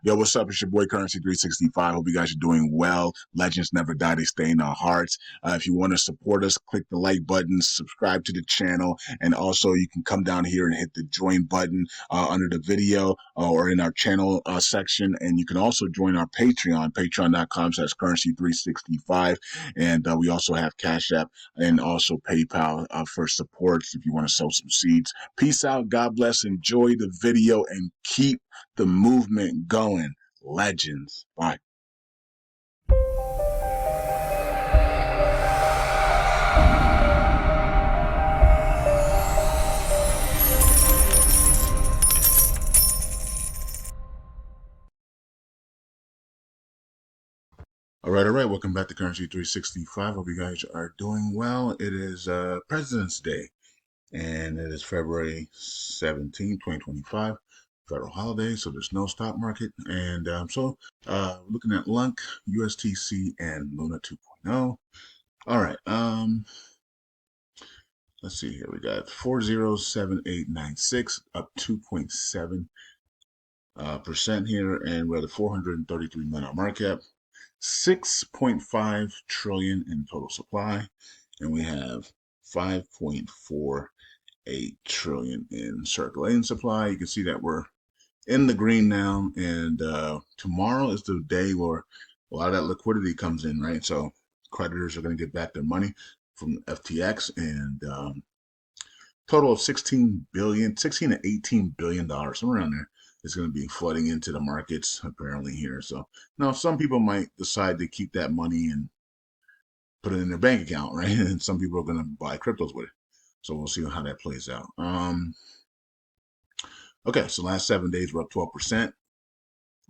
Yo, what's up? It's your boy Currency 365. Hope you guys are doing well. Legends never die, they stay in our hearts. If you want to support us, click the like button, subscribe to the channel, and also you can come down here and hit the join button under the video or in our channel section. And you can also join our Patreon, patreon.com/currency365. And we also have Cash App and also PayPal for support if you want to sow some seeds. Peace out. God bless. Enjoy the video and keep the movement going. Legends. Bye. All right. Welcome back to Currency 365. Hope you guys are doing well. It is President's Day, and it is February 17, 2025. Federal holiday, so there's no stock market. And looking at LUNC, USTC, and LUNA 2.0. All right. Let's see here. We got 407896 up 2.7% here, and we're at a 433 million market cap, 6.5 trillion in total supply, and we have 5.48 trillion in circulating supply. You can see that we're in the green now, and tomorrow is the day where a lot of that liquidity comes in, right? So creditors are going to get back their money from FTX, and total of 16 to 18 billion dollars, somewhere around there, is going to be flooding into the markets apparently here. So now some people might decide to keep that money and put it in their bank account, right? And some people are going to buy cryptos with it. So we'll see how that plays out. Okay, so last 7 days we're up 12%.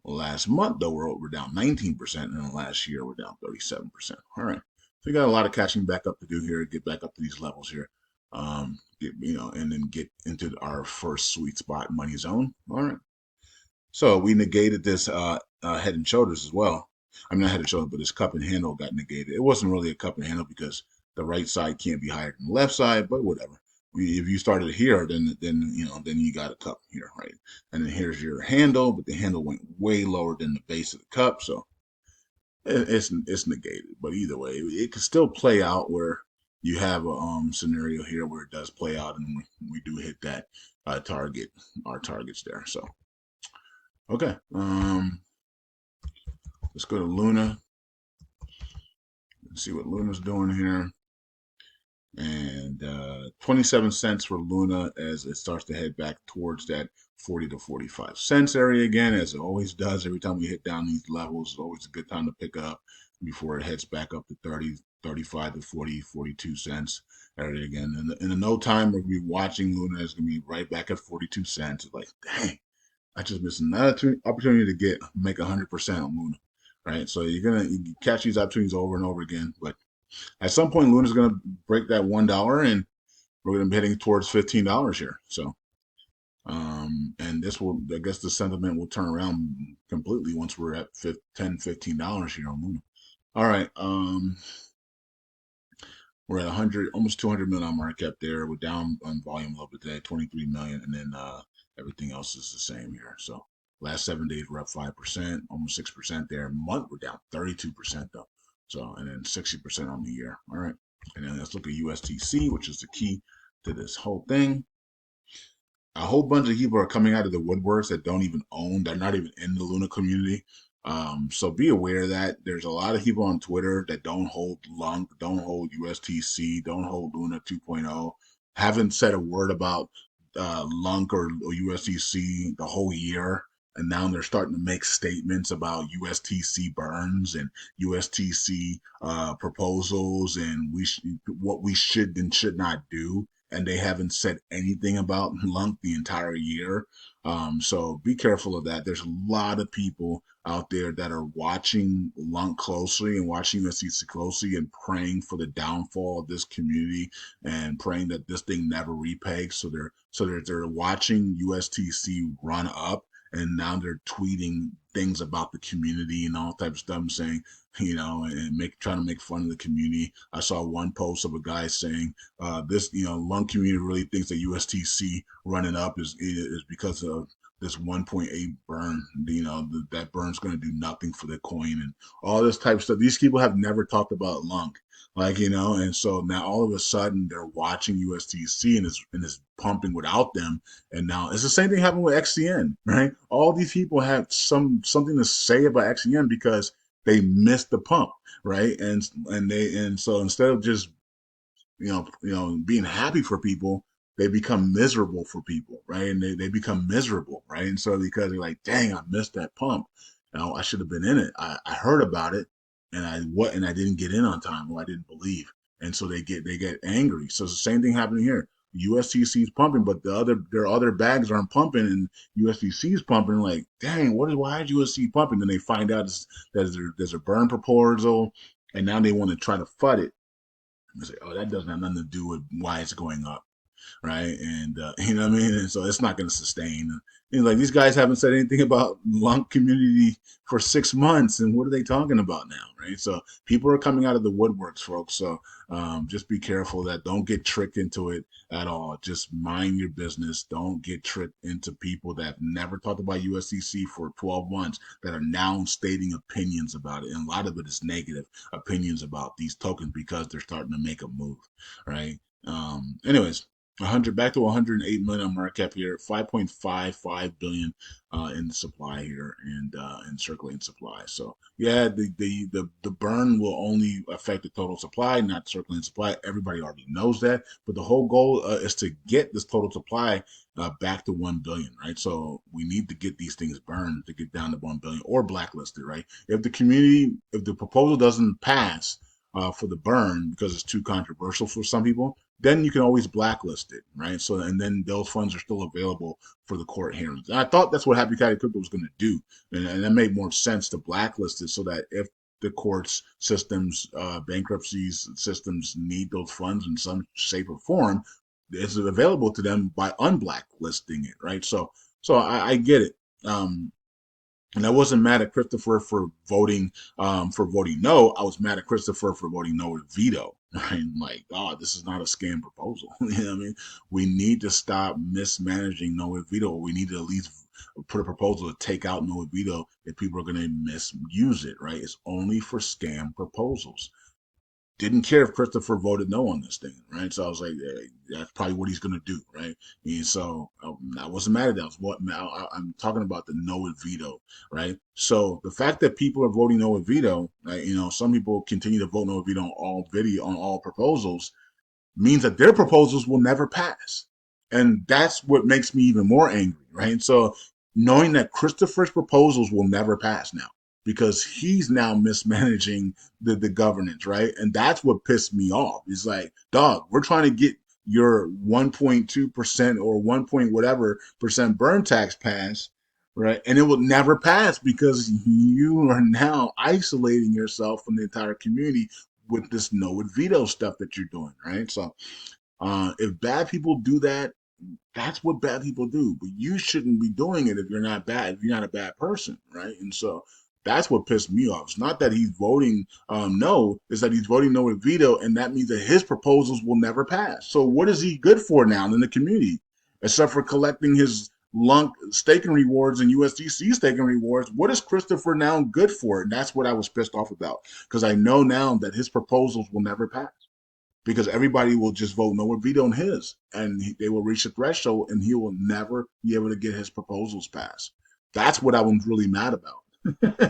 Last month though we're down 19%, and then last year we're down 37%. All right, so we got a lot of catching back up to do here. Get back up to these levels here, and then get into our first sweet spot money zone. All right, so we negated this head and shoulders as well. I mean, not head and shoulders, but this cup and handle got negated. It wasn't really a cup and handle because the right side can't be higher than the left side, but whatever. If you started here, then you got a cup here, right? And then here's your handle, but the handle went way lower than the base of the cup, so it's negated. But either way, it could still play out where you have a scenario here where it does play out, and we do hit that our targets there. So okay, let's go to Luna and see what Luna's doing here. And 27 cents for Luna as it starts to head back towards that 40 to 45 cents area again, as it always does. Every time we hit down these levels, it's always a good time to pick up before it heads back up to 30, 35 to 40, 42 cents area again. And in no time, we're going to be watching Luna. It's going to be right back at 42 cents. It's like, dang, I just missed another opportunity to make 100% on Luna, right? So you catch these opportunities over and over again, but at some point, Luna's going to break that $1, and we're going to be heading towards $15 here. So, and this will, I guess, the sentiment will turn around completely once we're at $10, $15 here on Luna. All right, we're at 100, almost 200 million market cap there. We're down on volume a little bit today, 23 million, and then everything else is the same here. So, last 7 days we're up 5%, almost 6% there. Month we're down 32% though. So, and then 60% on the year. All right. And then let's look at USTC, which is the key to this whole thing. A whole bunch of people are coming out of the woodworks that don't even own, they're not even in the Luna community. So be aware that there's a lot of people on Twitter that don't hold LUNC, don't hold USTC, don't hold Luna 2.0, haven't said a word about LUNC or USTC the whole year. And now they're starting to make statements about USTC burns and USTC proposals and what we should and should not do. And they haven't said anything about LUNC the entire year. So be careful of that. There's a lot of people out there that are watching LUNC closely and watching USTC closely and praying for the downfall of this community and praying that this thing never repegs. So they're watching USTC run up. And now they're tweeting things about the community and all types of stuff, saying, and trying to make fun of the community. I saw one post of a guy saying, LUNC community really thinks that USTC running up is because of this 1.8 burn, that burn's going to do nothing for the coin and all this type of stuff. These people have never talked about LUNC, and so now all of a sudden they're watching USTC and is pumping without them. And now it's the same thing happened with XCN, right? All these people had something to say about XCN because they missed the pump, right? And so instead of just being happy for people, they become miserable for people, right? And they become miserable, right? And so because they're like, dang, I missed that pump. I should have been in it. I heard about it and I didn't get in on time or I didn't believe. And so they get angry. So it's the same thing happening here. USTC is pumping, but their other bags aren't pumping, and USDC is pumping. Like, dang, why is USDC pumping? Then they find out that there's a burn proposal, and now they want to try to FUD it. I say, oh, that doesn't have nothing to do with why it's going up, right? And you know what I mean. And so it's not going to sustain. And like these guys haven't said anything about lung community for 6 months, and what are they talking about now, right? So people are coming out of the woodworks, folks. So just be careful that don't get tricked into it at all. Just mind your business. Don't get tricked into people that have never talked about USDC for 12 months that are now stating opinions about it, and a lot of it is negative opinions about these tokens because they're starting to make a move, right? Anyways, 100 back to 108 million on market cap here, 5.55 billion in supply here and in circulating supply. So yeah, the burn will only affect the total supply, not circulating supply. Everybody already knows that, but the whole goal is to get this total supply back to 1 billion, right? So we need to get these things burned to get down to 1 billion or blacklisted, right? If the proposal doesn't pass for the burn because it's too controversial for some people, then you can always blacklist it, right? So, and then those funds are still available for the court hearings. And I thought that's what Happy Caddy Crypto was going to do, and that made more sense to blacklist it so that if the courts systems, bankruptcies systems need those funds in some shape or form, it's available to them by unblacklisting it, right? So I get it. And I wasn't mad at Christopher for voting no. I was mad at Christopher for voting no with veto. Right? Like, oh, this is not a scam proposal. You know what I mean? We need to stop mismanaging no with veto. We need to at least put a proposal to take out no with veto if people are going to misuse it. Right? It's only for scam proposals. Didn't care if Christopher voted no on this thing, right? So I was like, that's probably what he's going to do, right? And so I wasn't mad at that. I'm talking about the no with veto, right? So the fact that people are voting no with veto, right? Some people continue to vote no with veto on all proposals means that their proposals will never pass. And that's what makes me even more angry, right? So knowing that Christopher's proposals will never pass now because he's now mismanaging the governance, right? And that's what pissed me off. It's like, dog, we're trying to get your 1.2% or 1 point whatever percent burn tax pass, right? And it will never pass because you are now isolating yourself from the entire community with this no with veto stuff that you're doing, right? So if bad people do that, that's what bad people do. But you shouldn't be doing it if you're not bad, if you're not a bad person, right? And so that's what pissed me off. It's not that he's voting no, it's that he's voting no with veto, and that means that his proposals will never pass. So what is he good for now in the community? Except for collecting his LUNC staking rewards and USDC staking rewards, what is Christopher now good for? And that's what I was pissed off about because I know now that his proposals will never pass because everybody will just vote no or veto on his, and they will reach a threshold, and he will never be able to get his proposals passed. That's what I was really mad about,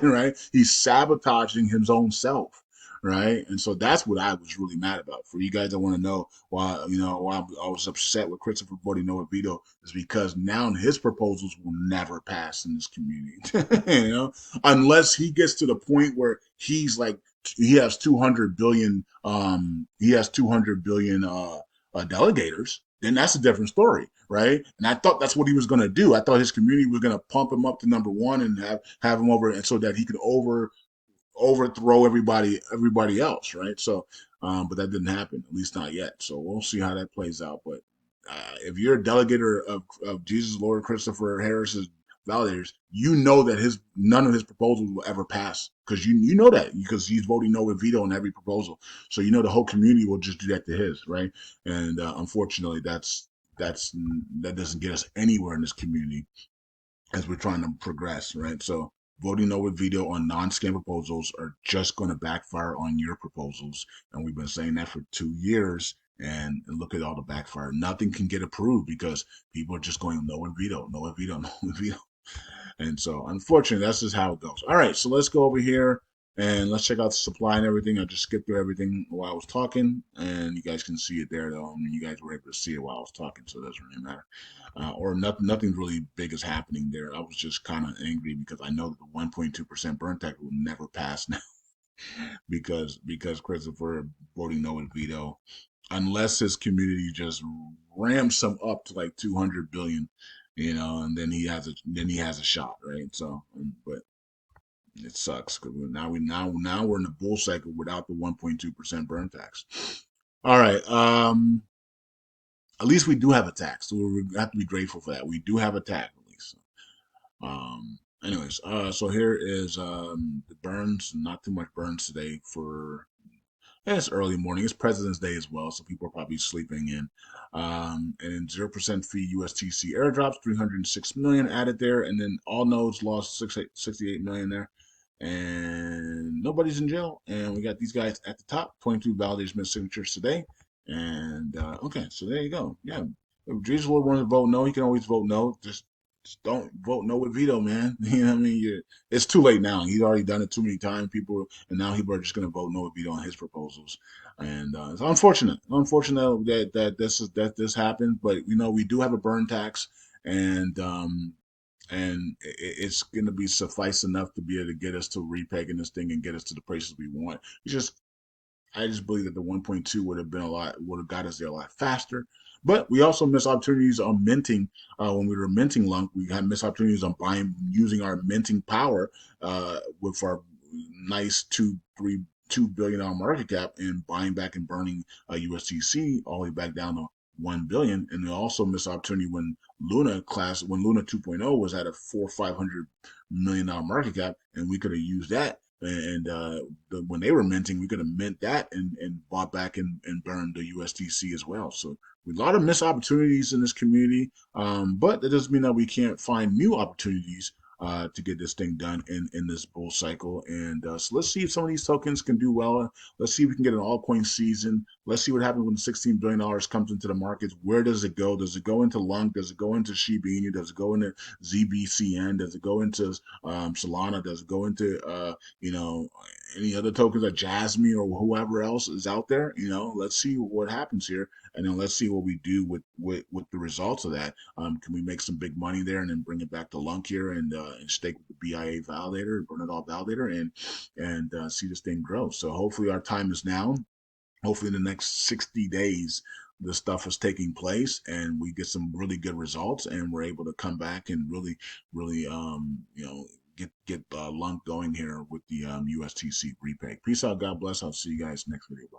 right? He's sabotaging his own self, right? And so that's what I was really mad about. For you guys that want to know why I was upset with Christopher voting no or veto is because now his proposals will never pass in this community, unless he gets to the point where he's like he has 200 billion delegators, then that's a different story, right? And I thought that's what he was going to do. I thought his community was going to pump him up to number one and have him over, and so that he could overthrow everybody else, right? So but that didn't happen, at least not yet. So we'll see how that plays out. But if you're a delegator of Jesus Lord Christopher Harris's validators, you know that none of his proposals will ever pass because you know that because he's voting no with veto on every proposal. So you know the whole community will just do that to his, right? And unfortunately, that doesn't get us anywhere in this community. as we're trying to progress, right? So voting no with veto on non-scam proposals are just going to backfire on your proposals, and we've been saying that for 2 years. And look at all the backfire. Nothing can get approved because people are just going no with veto, no with veto, no with veto. And so, unfortunately, that's just how it goes. All right, so let's go over here and let's check out the supply and everything. I just skipped through everything while I was talking, and you guys can see it there, though. I mean, you guys were able to see it while I was talking, so it doesn't really matter. Or nothing really big is happening there. I was just kind of angry because I know that the 1.2% burn tax will never pass now because Christopher voting no with veto, unless his community just ramps him up to like 200 billion, and then he has a shot, right? So, but it sucks because now we're in the bull cycle without the 1.2% burn tax. All right. At least we do have a tax, so we have to be grateful for that. We do have a tax at least. Anyways, so here is the burns. Not too much burns today for. And it's early morning. It's President's Day as well, so people are probably sleeping in. And 0% fee USTC airdrops, 306 million added there, and then all nodes lost 68 million there, and nobody's in jail. And we got these guys at the top, 22 validators missed signatures today. And okay, so there you go. Yeah, if Jesus Lord wants to vote no, he can always vote no. Just don't vote no with veto, man. You know what I mean? It's too late now. He's already done it too many times. And now people are just going to vote no with veto on his proposals. And it's unfortunate. Unfortunate that this happened. But we do have a burn tax, and it's going to be suffice enough to be able to get us to repegging this thing and get us to the prices we want. I just believe that the 1.2 would have got us there a lot faster. But we also missed opportunities on minting. When we were minting LUNC, we had missed opportunities on using our minting power with our nice $2 billion market cap, and buying back and burning USTC all the way back down to 1 billion. And we also missed opportunity when Luna 2.0 was at a $400-500 million market cap, and we could have used that. And when they were minting, we could have mint that and bought back and burned the USDC as well. So a lot of missed opportunities in this community, but that doesn't mean that we can't find new opportunities to get this thing done in this bull cycle. And so let's see if some of these tokens can do well. Let's see if we can get an altcoin season. Let's see what happens when $16 billion comes into the markets. Where does it go? Does it go into LUNC? Does it go into Shiba Inu? Does it go into ZBCN? Does it go into Solana? Does it go into any other tokens like Jasmine or whoever else is out there? Let's see what happens here, and then let's see what we do with the results of that. Can we make some big money there and then bring it back to LUNC here and stake with the BIA validator, burn it all validator, and see this thing grow? So hopefully our time is now. Hopefully in the next 60 days, this stuff is taking place and we get some really good results, and we're able to come back and really get LUNC going here with the USTC repay. Peace out. God bless. I'll see you guys next video. Bye.